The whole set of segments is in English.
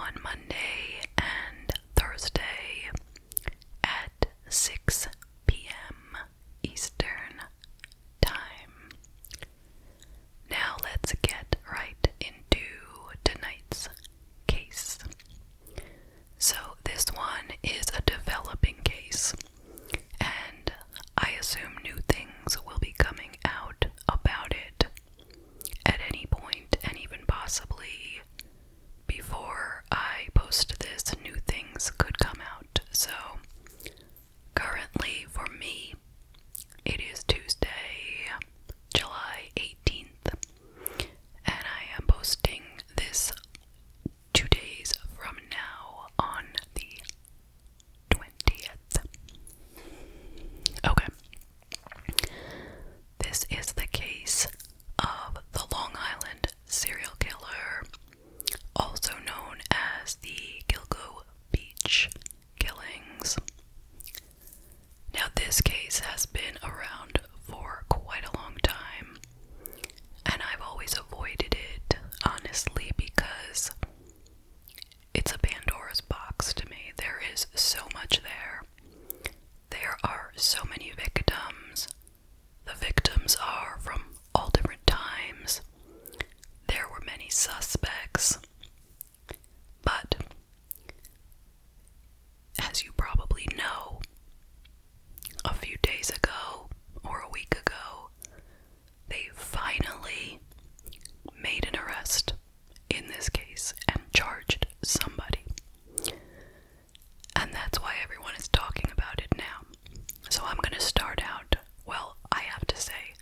on Monday and Thursday at 6 p.m. Eastern Time. Now let's get right into tonight's case. So this one is a developing case, and I assume new things will be coming out about it at any point, and even possibly before I post this, new things could come out. So currently for me, it is Tuesday, July 18th, and I am posting this 2 days from now on the 20th. Okay. This is the case of the Long Island serial killer, also known as the Gilgo Beach killings. Now, this case has been around for quite a long time, and I've always avoided it, honestly, because it's a Pandora's box to me. There is so much there. There are so many victims. The victims are from all different times. There were many suspects. But, as you probably know, a few days ago, or a week ago, they finally made an arrest in this case and charged somebody. And that's why everyone is talking about it now. So I'm going to start out, well, I have to say,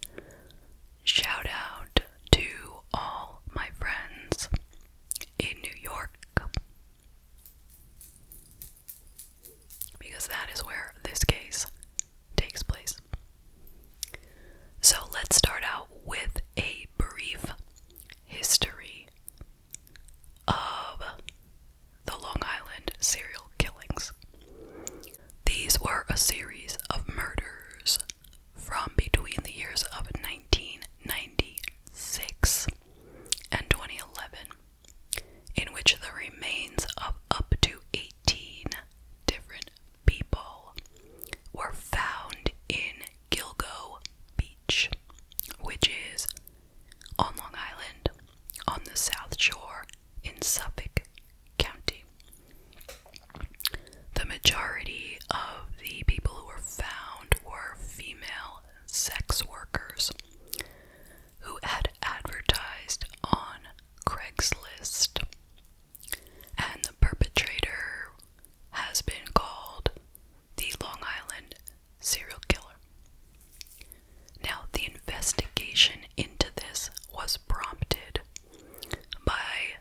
shout out to all my friends in New York, because that is where this case takes place. So let's start out with a brief history of the Long Island serial killings. These were a series of murders from between the years of 1996 and 2011, in which the remains of up to 18 different people were found in Gilgo Beach, which is on Long Island, on the South Shore in Suffolk County. The majority of the people who were found were female sex workers who had advertised on Craigslist, and the perpetrator has been called the Long Island serial killer. Now, the investigation into this was prompted by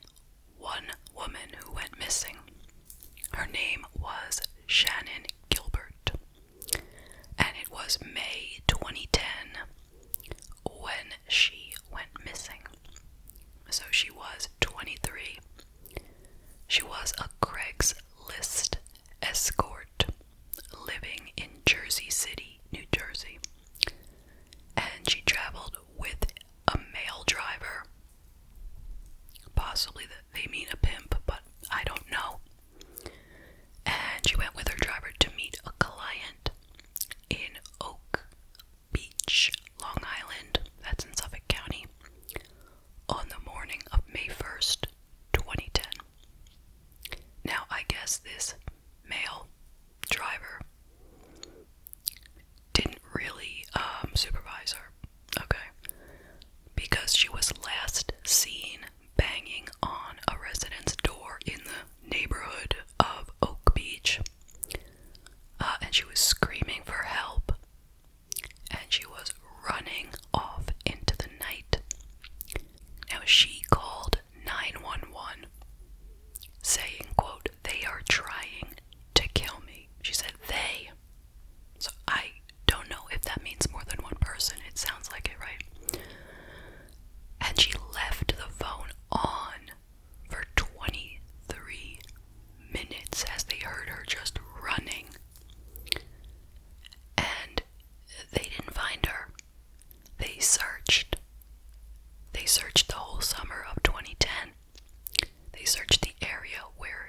one woman who went missing. Her name was Shannon Gilbert, and it was May 2010 when she went missing. So she was 23. She was a Craigslist escort living in Jersey City, New Jersey, and she traveled with a male driver. Possibly that they mean a pimp, but I don't know. And she went with her driver to meet a client in Oak Beach, Long Island, that's in Suffolk County, on the morning of May 1st, 2010. Now, I guess this male driver didn't really supervise her, okay? Because she was last seen banging on a residential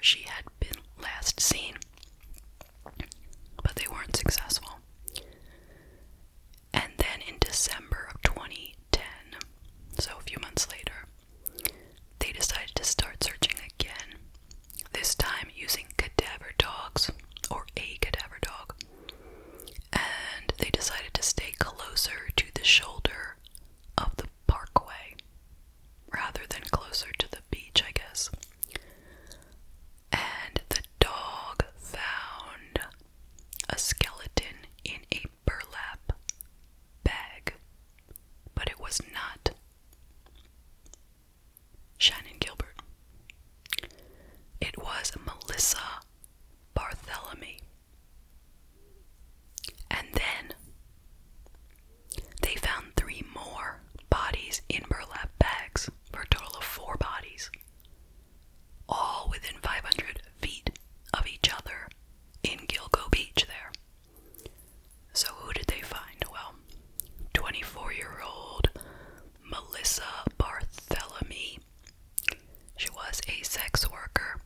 she had been last seen, but they weren't successful. And then in December of 2010, so a few months later, they decided to start searching again, this time using cadaver dogs, or a cadaver dog, and they decided to stay closer to the shoulder of the parkway rather than closer to the beach, I guess. And the dog found a skeleton in a burlap bag, but it was not Shannon Gilbert. It was Melissa Barthélemy. And then they found 3 more bodies in burlap bags, for a total of 4 bodies, all within 500 feet of each other in Gilgo Beach there. So who did they find? Well, 24-year-old Melissa Barthélemy. She was a sex worker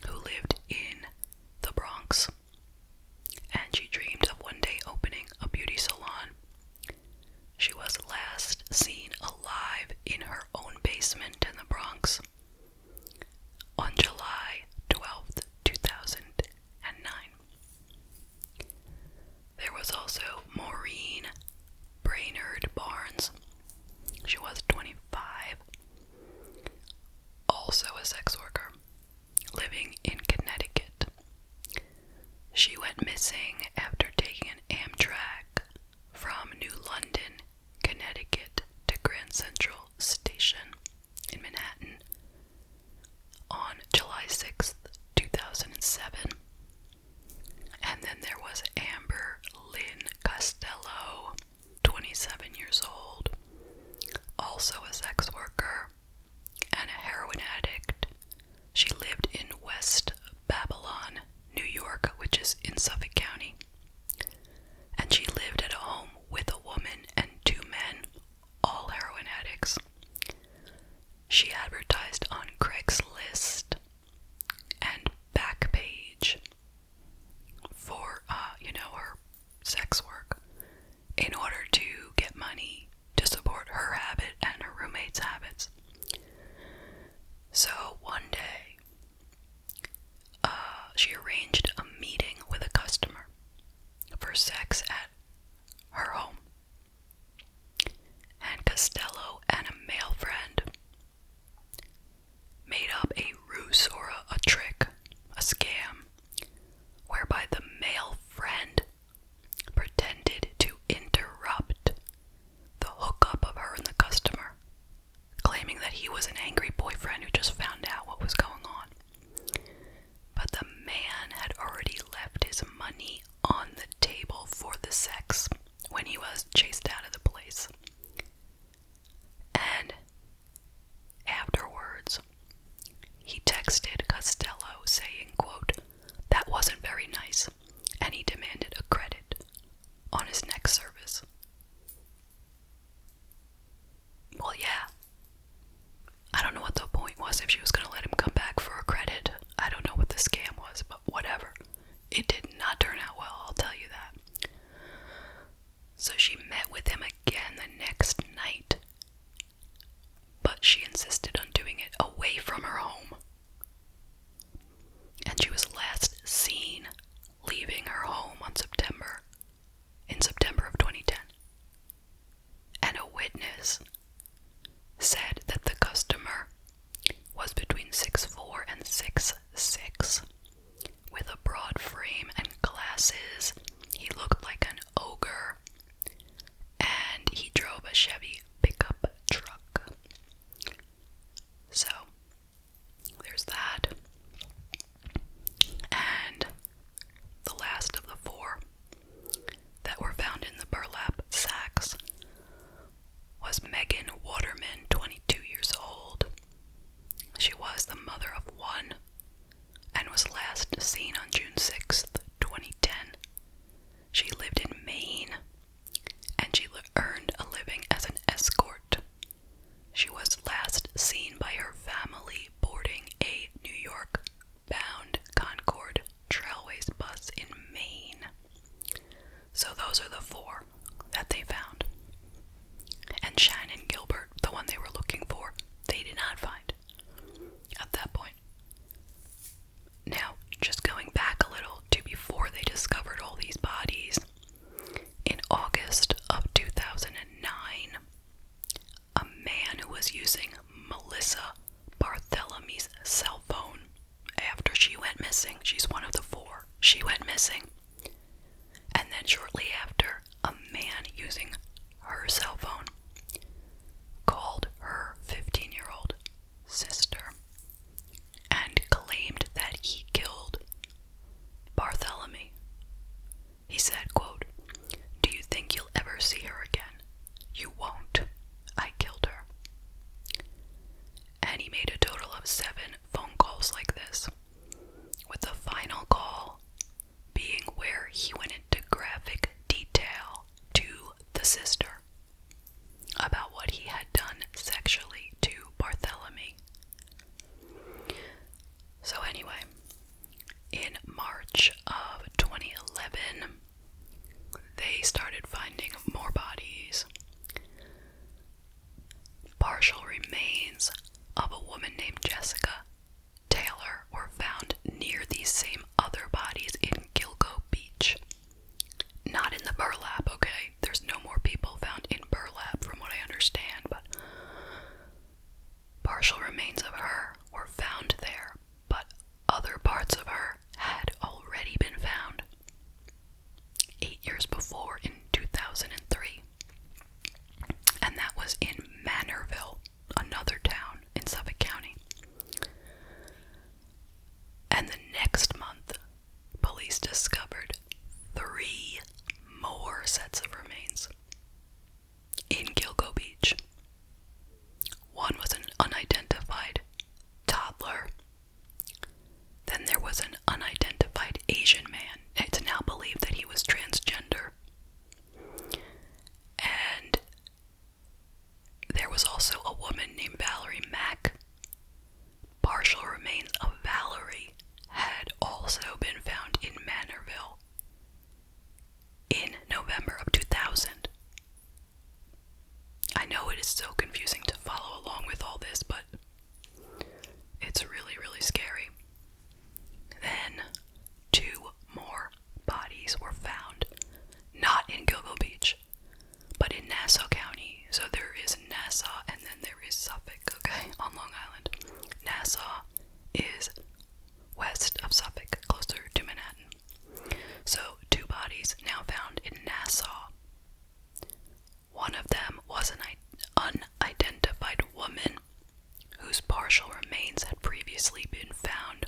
who lived in the Bronx, and she dreamed of one day opening a beauty salon. She was last seen alive in her own basement in the Bronx on July 12th, 2009. There was also Maureen Brainerd Barnes. She was 25, also a sex worker, living in Connecticut. She went missing after taking an Amtrak from New London, Connecticut to Grand Central Station in Manhattan on July 6th, 2007. And then there was Amber Lynn Costello, 27 years old, also a sex worker and a heroin addict, missing. She's one of the 4. She went missing. And then shortly after, a man using her cell phone called her 15-year-old sister and claimed that he killed Bartholomew. He said, quote, "Do you think you'll ever see her again? You won't. I killed her." And he made a total of 7 phone calls like this, with the final call being where he went into graphic detail to the sister about what he had done sexually to Bartholomew. So anyway, in March of 2011, they started finding more bodies. Partial remains of a woman named Jessica Taylor were found near these same other bodies in Gilgo Beach. Not in the burlap, okay? There's no more people found in burlap from what I understand, but partial remains of her were found there, but other parts of her had already been found 8 years before, in 2003. And that was in Manorville, another town in Suffolk County. And the next month, police discovered 3 more sets of remains in Gilgo Beach. One was an unidentified toddler. Then there was an unidentified Asian man. It's now believed that he was transgender. And there was also a woman named Valerie Mack. Partial remains of Valerie had also been found in Manorville in November of 2000. I know it is so confusing to follow along with all this, but it's really, really scary. Then 2 more bodies were found, not in Gilgo Beach, but in Nassau County. So there is Nassau and then there is Suffolk, okay, on Long Island. Nassau is west of Suffolk, closer to Manhattan. So 2 bodies now found in Nassau. One of them was an unidentified woman whose partial remains had previously been found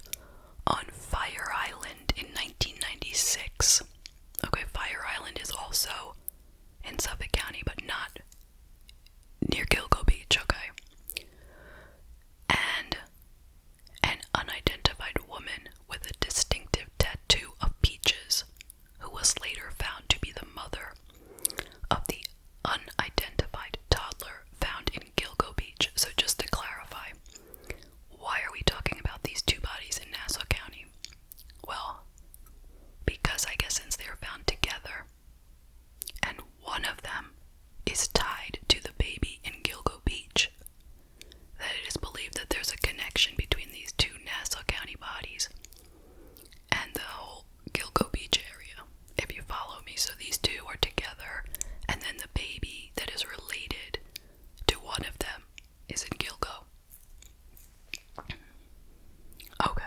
on Fire Island in 1996. Okay, Fire Island is also in Suffolk County, but not near Gilgo Beach, okay? And an unidentified woman with a distinctive tattoo of peaches, who was later found to be the mother of the unidentified toddler found in Gilgo Beach. So just to clarify, why are we talking about these 2 bodies in Nassau County? Well, because I guess since they were found together, and one of them is tied to the baby in Gilgo Beach, that it is believed that there's a connection between these 2 Nassau County bodies and the whole Gilgo Beach area, if you follow me. So these 2 are together, and then the baby that is related to one of them is in Gilgo. Okay.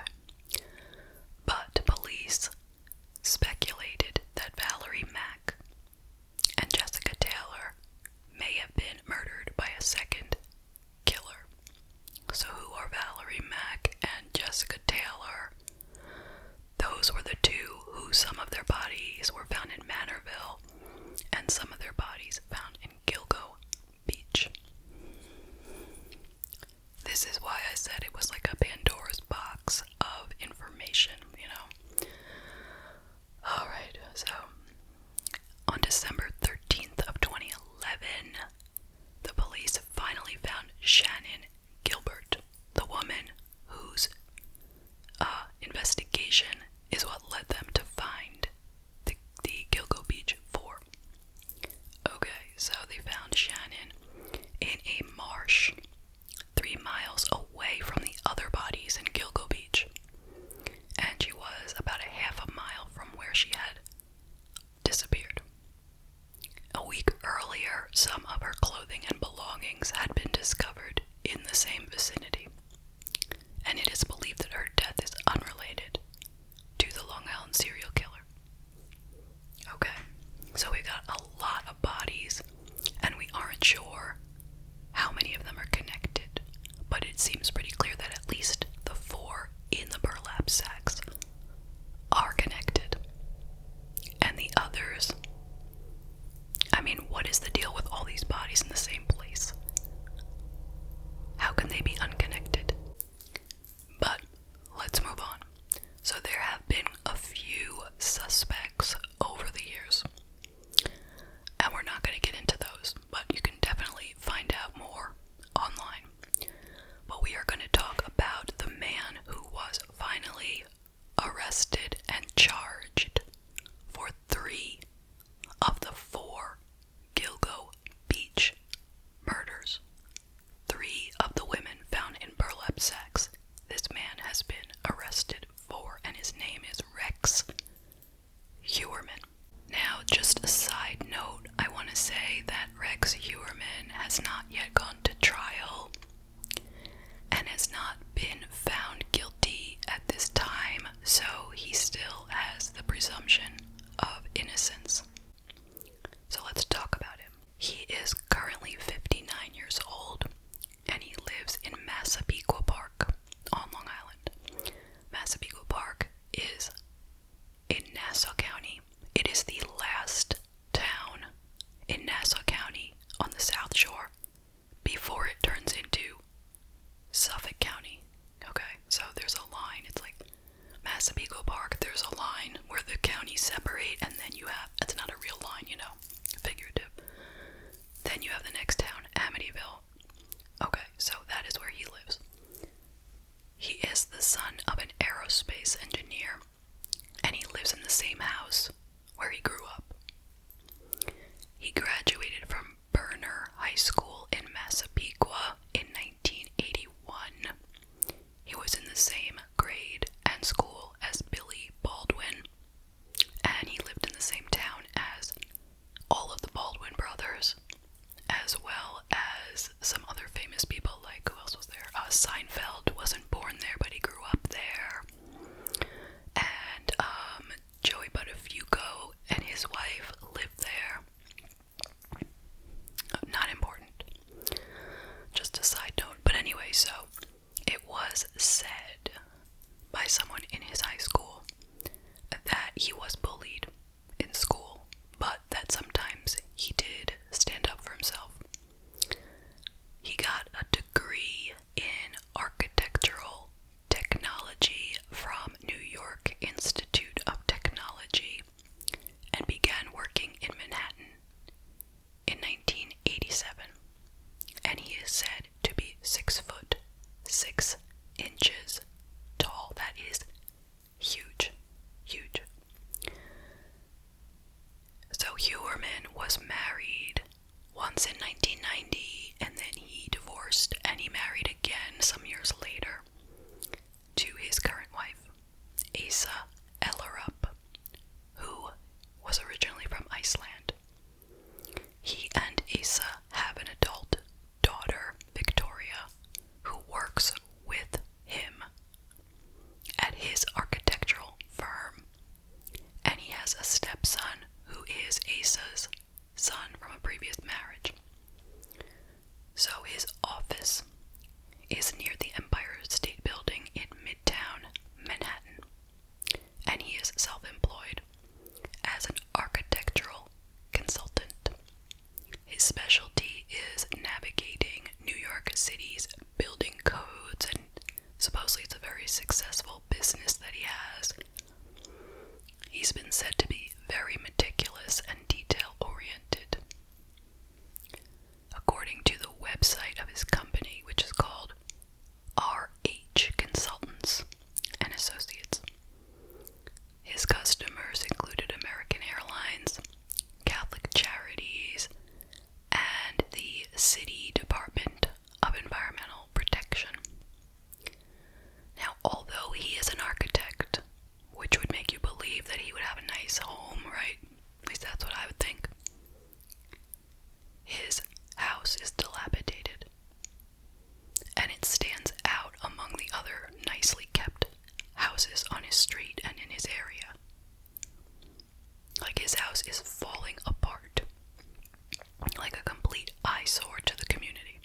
But police speculated that Valerie Mack and Jessica Taylor may have been murdered by a second killer. So who are Valerie Mack and Jessica Taylor? Those were the 2 who some of their bodies were found in Manorville and some of their bodies found in Gilgo Beach. This is why I said it was like a Pandora's box of information, you know. Alright, so on December 13th of 2011, the police finally found Shannon Gilbert, the woman whose investigation is what led them to find the Gilgo Beach 4. Okay, so they found Shannon in a marsh 3 miles away from the other body so he still has the presumption of innocence. So let's talk about him. He is currently 59 years old, and he lives in Massapequa Park on Long Island. Massapequa Park is in Nassau County. It is the last town in Nassau County on the South Shore before it turns into Suffolk County. Okay, so there's a line. It's like Massapequa Park, there's a line where the counties separate, and then you have, it's not a real line, figurative. Then you have the next town, Amityville. Okay, so that is where he lives. He is the son of an aerospace engineer, and he lives in the same house where he grew up. He graduated from Berner High School in Massapequa in 1981. He was in the same grade and school as Billy Baldwin, and he lived in the same town as all of the Baldwin brothers, as well as some other famous people, like, who else was there? Seinfeld wasn't born there, but he grew up there. And Joey Buttafuoco and his wife lived there. Not important. Just a side note. But anyway, so it was said by someone in his high school that he was bullied in school, but that sometimes he did stand up for himself. He got a degree in architectural technology from New York Institute of Technology and began working in Manhattan in 1987. And he is said to be 6 foot 6 inches tall. That is huge, huge. So Heuermann was married once in 1990, and then he divorced, and he married again some years later to his current wife, Asa Ellerup, who was originally from Iceland. He and Asa have an adult daughter, Victoria, who works with him at his architectural firm, and he has a stepson who is Asa's son from a previous marriage. So his office is near the Empire State Building in Midtown Manhattan, and he is self-employed as an architectural consultant. His specialty is navigating New York City's building codes, and supposedly it's a very successful business that he has. He's been said to be very meticulous and detail-oriented. According to the website of his company, which is called RH Consultants and Associates, his customers included American Airlines, Catholic Charities, and the City Department of Environmental Protection. Now, although he is an architect, which would make you believe that he would have a nice home, right? At least that's what I would think. His house is dilapidated, and it stands out among the other nicely kept houses on his street and in his area. Like, his house is falling apart, like a complete eyesore to the community.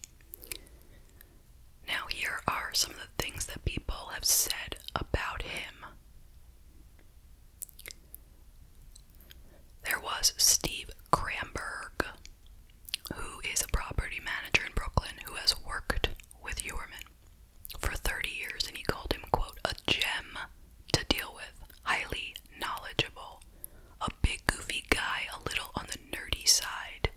Now, here are some of the things that people have said about him. There was Steve Kramberg, who is a property manager in Brooklyn who has worked with Heuermann for 30 years, and he called him, quote, a gem to deal with, highly knowledgeable, a big goofy guy, a little on the nerdy side,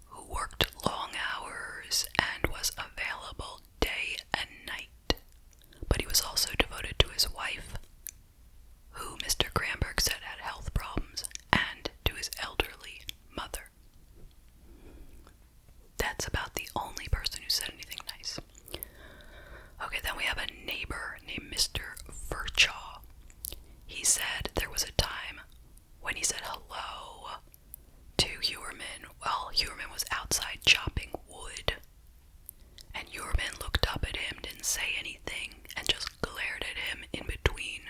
who worked long hours and was available day and night, but he was also devoted to his wife, who Mr. Kramberg said had health problems, and to his elderly mother. That's about the only person who said anything nice. Okay, then we have a neighbor named Mr. Virchaw. He said there was a time when he said hello to Heuermann while Heuermann was outside chopping wood, and Heuermann looked up at him, didn't say anything, and just glared at him in between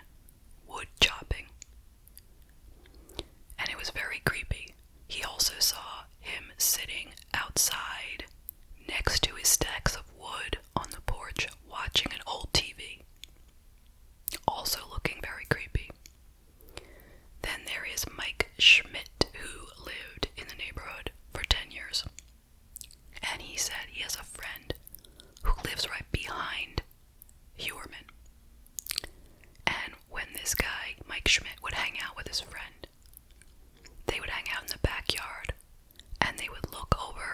Mike Schmidt would hang out with his friend. They would hang out in the backyard, and they would look over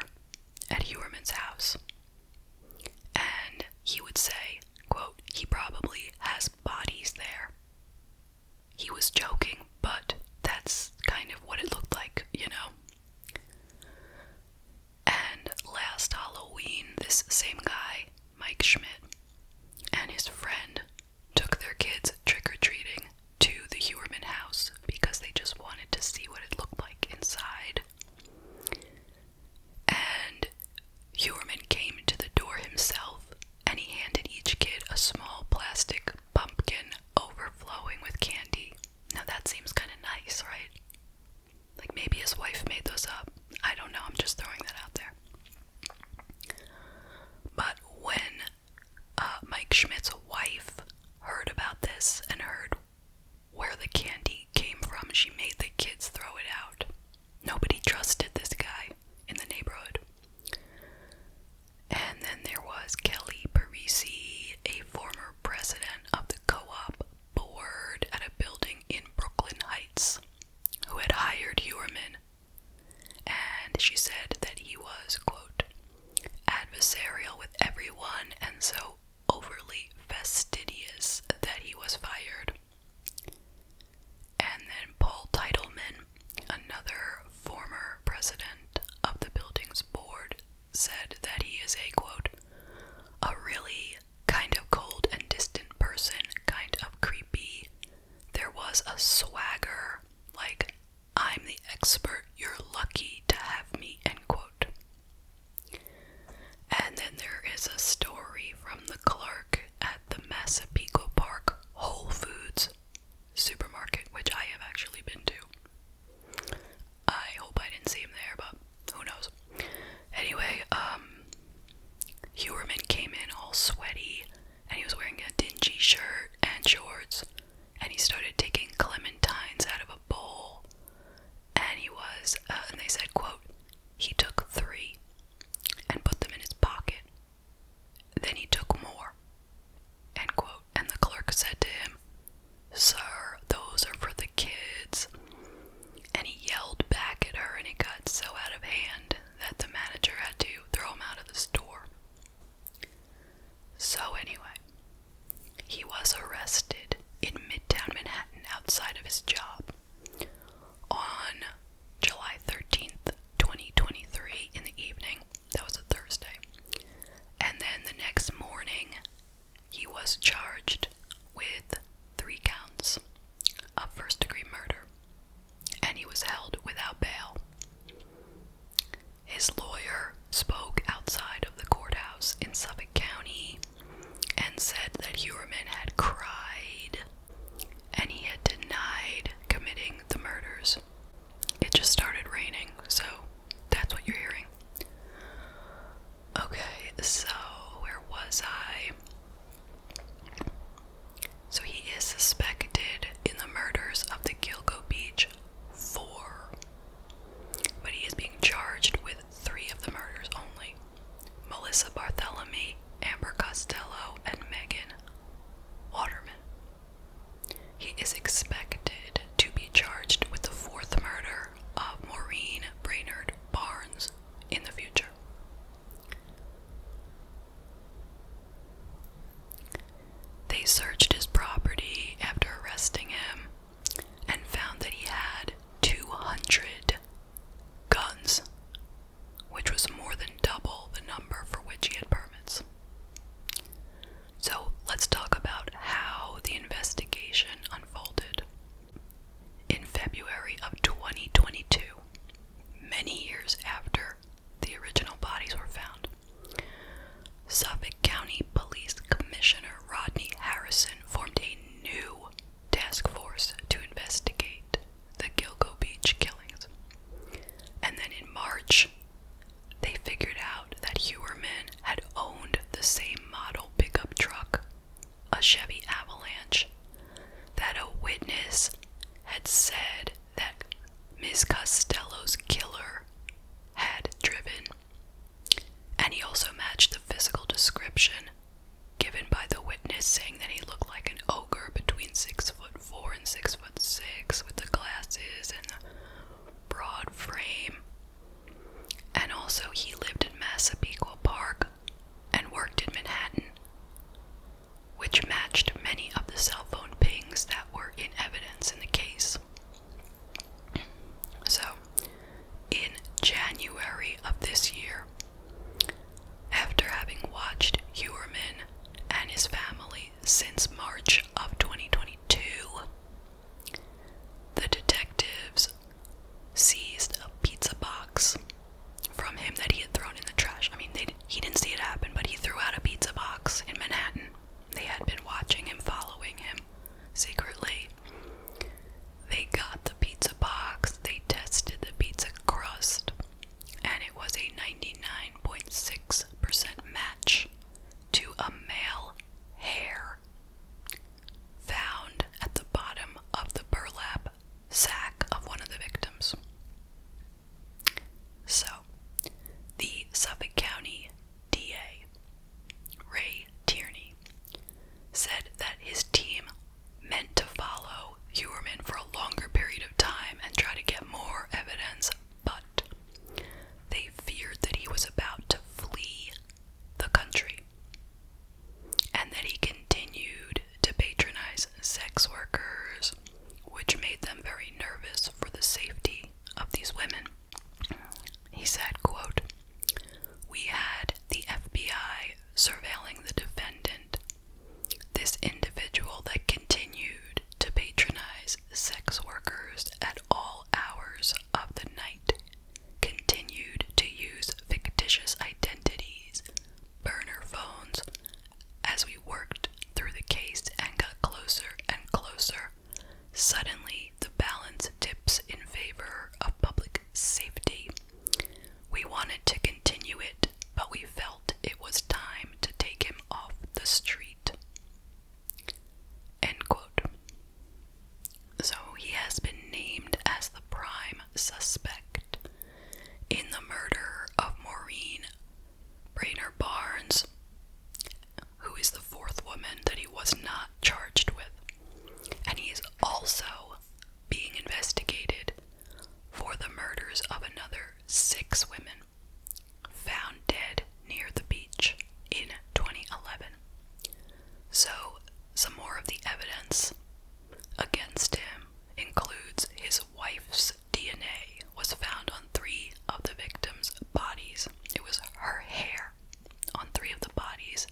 at Heuermann's house. And he would say, quote, "He probably has bodies there." He was joking, but that's kind of what it looked like, you know. And last Halloween, this same guy, Mike Schmidt, and his friend took their kids trick-or-treating to the Heuermann house because they just wanted to see what it looked like inside. And Heuermann came to the door himself, and he handed each kid a small plastic pumpkin overflowing with candy. Now that seems kind of nice, right? Like maybe his wife made those up. I don't know, I'm just throwing that out there. But when Mike Schmidt's wife heard about this and heard where the candy came from, she made the kids throw it out. Nobody trusted this guy in the neighborhood. And then there was Kelly Parisi, a former president of the co-op board at a building in Brooklyn Heights, who had hired Heuermann. And she said that he was, quote, "adversarial with everyone and so overly fastidious that he was fired." And then Paul Teitelman, another former president of the building's board, said that he is a, quote, "a really kind of cold and distant person, kind of creepy. There was a swagger, like, I'm the expert, you're lucky to have me," end quote. And then there is a story from the clerk at the Massapequa Park Whole Foods supermarket, which I have actually been to. I hope I didn't see him there, but who knows. Anyway, Heuermann came in all sweaty, and he was wearing a dingy shirt and shorts, and he started taking clementines out of a bowl, and he was, and they said, quote, "he took 3 and put them in his pocket. Then he took more," end quote. And the clerk said to him, "Sir, those are for the kids." And he yelled back at her, and it got so out of hand that the manager had to throw him out of the store. So anyway, he was arrested in Midtown Manhattan outside of his job on July 13th, 2023 in the evening. That was a Thursday. And then the next morning, he was charged with 3 counts of first-degree murder, and he was held without bail. His lawyer spoke outside of the courthouse in Suffolk County and said that Heuermann had cried and he had denied committing the murders. It just started raining, so that's what you're hearing. Okay, so where was I? So he is suspected in the murders of the Gilgo Beach 4, but he is being charged with 3 of the murders only. Melissa Bartholomew, Amber Costello, and Megan Waterman. He is expected to be charged with the 4th murder of Maureen Brainerd Barnes in the future. They searched his property after arresting him and found that he had 200 guns, which was more than double the number for which he had permits. So let's talk about how the investigation unfolded. In February of 2022, many years after the original bodies were found, Suffolk County Police Commissioner Rodney Harrison formed a new task force to investigate the Gilgo Beach killings. And then in March, they figured out that Heuermann had owned the same model pickup truck, a Chevy Avalanche, that a witness had said that Ms. Costello's killer had driven. And he also matched the physical description given by the witness, saying that he looked like an ogre between 6'4" and 6'6". since March of 2022, the detectives seized a pizza box from him that he had thrown in the trash. I mean, he didn't see it happen, but he threw out a pizza box in Manhattan. They had been watching him, following him secretly. They got the pizza box, they tested the pizza crust, and it was a 99.6% match to a male hair found at the bottom of the burlap sack of one of the victims. So, the Suffolk County DA, Ray Tierney, said that his team meant to follow Heuermann for a longer period of time and try to get more evidence, but they feared that he was about to flee the country and that he continued to patronize sex workers, which made them very nervous for the safety of these women. He said, quote, "We had the FBI surveilling the defendant, this individual that continued to patronize sex workers at all hours of the night, continued to use fictitious identities, burner phones. As we worked through the case and got closer and closer, suddenly the balance tips in favor of public safety. We wanted to continue it, but we felt it was time to take him off the street." End quote. So he has been named as the prime suspect in the murder of Maureen Brainerd Barnes, who is the fourth woman that he was not charged with. And he is also being investigated for the murders of another 6 women found dead near the beach in 2011. So, some more of the evidence against him includes his wife's DNA was found on 3 of the victims' bodies. It was her hair on 3 of the bodies.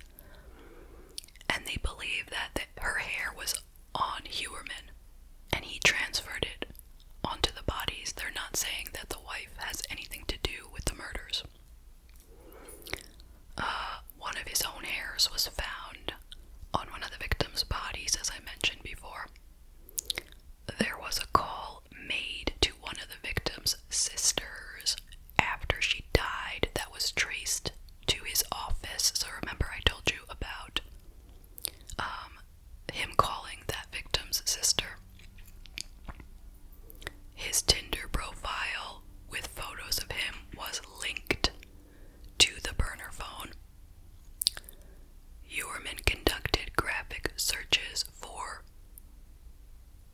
And they believe that her hair was on Heuermann, and he transferred it onto the bodies. They're not saying that the wife has anything to do with the murders. One of his own hairs was found on one of the victims' bodies, as I mentioned before. There was a call made to one of the victim's sisters after she died that was traced to his office. So remember I told you about him calling that victim's sister. His Tinder profile with photos of him was linked to the burner phone. Heuermann conducted graphic searches for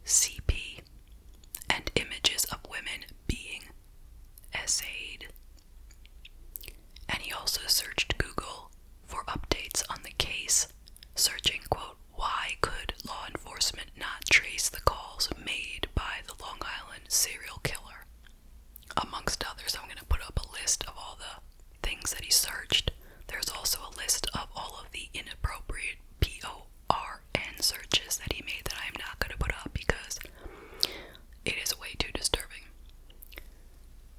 CP and images of women being essayed. And he also searched Google for updates on the case, searching, quote, "Why could law enforcement not trace the calls made by the Long Island serial killer?" Amongst others, I'm going to put up a list of all the things that he searched. There's also a list of all of the inappropriate PORN searches that he made that I'm not going to put up because it is way too disturbing.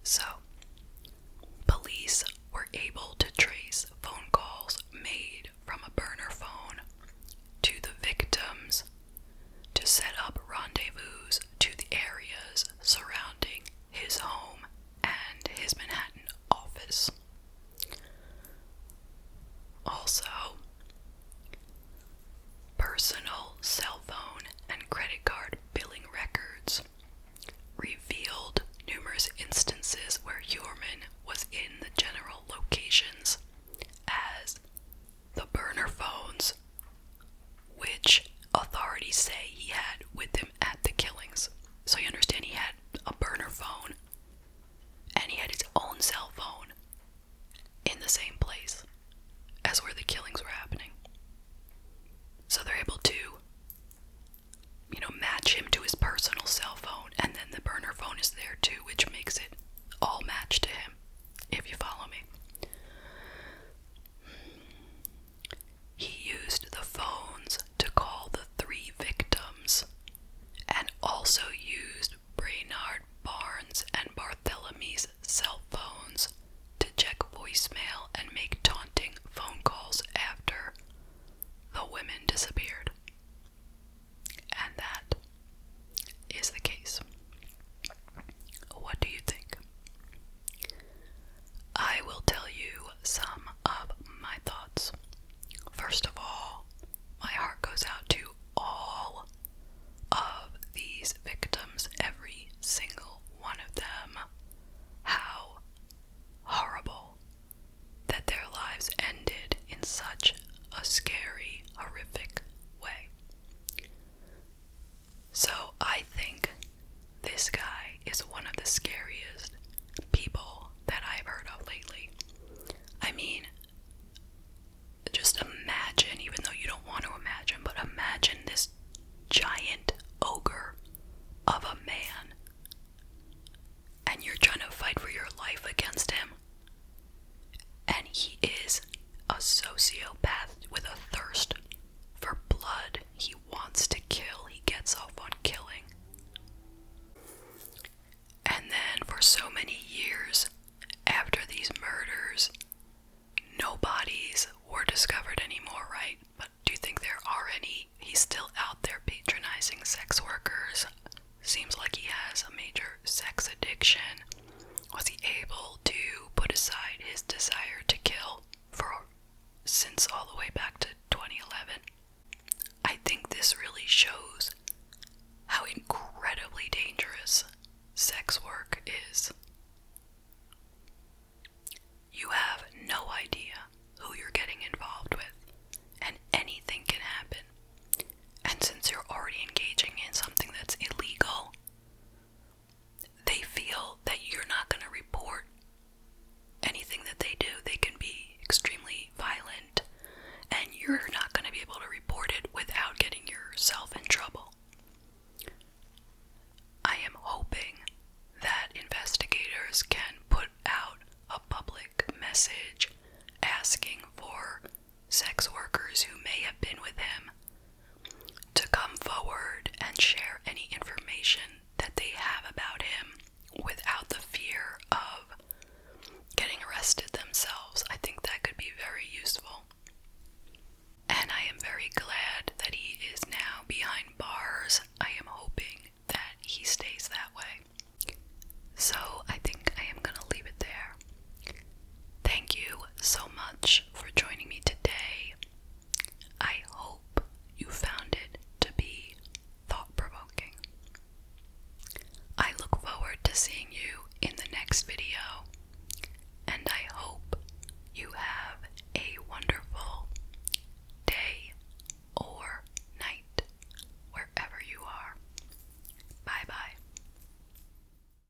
So, police were able to trace phone calls made from a burner phone to the victims to set up rendezvous to the areas surrounding his home and his Manhattan office. Also, personal cell phone and credit card billing records revealed numerous instances where Heuermann was in the general locations as the burner phones, which authorities say he had with him at the killings. So you understand, he had a burner phone and he had his own cell phone in the same place as where the killings were happening. So they're able to, match him to his personal cell phone, and then the burner phone is there too, which makes it all matched to him, if you follow me. He used the phones to call still out there patronizing sex workers. Seems like he has a major sex addiction. Was he able to put aside his desire to kill since all the way back to 2011? I think this really shows how incredibly dangerous sex work is. You have no idea who you're getting involved with, and anything can happen. And since you're already engaging in something that's illegal, they feel that you're not going to report anything that they do. They can be extremely violent, and you're not going to be able to report it without getting yourself in trouble. I am hoping that investigators can put out a public message asking for sex workers who may have been with him to come forward and share any information that they have about him without the fear of getting arrested themselves. I think that could be very useful. And I am very glad that he is now behind bars. I am hoping that he stays that way. So I think I am going to leave it there. Thank you so much for joining me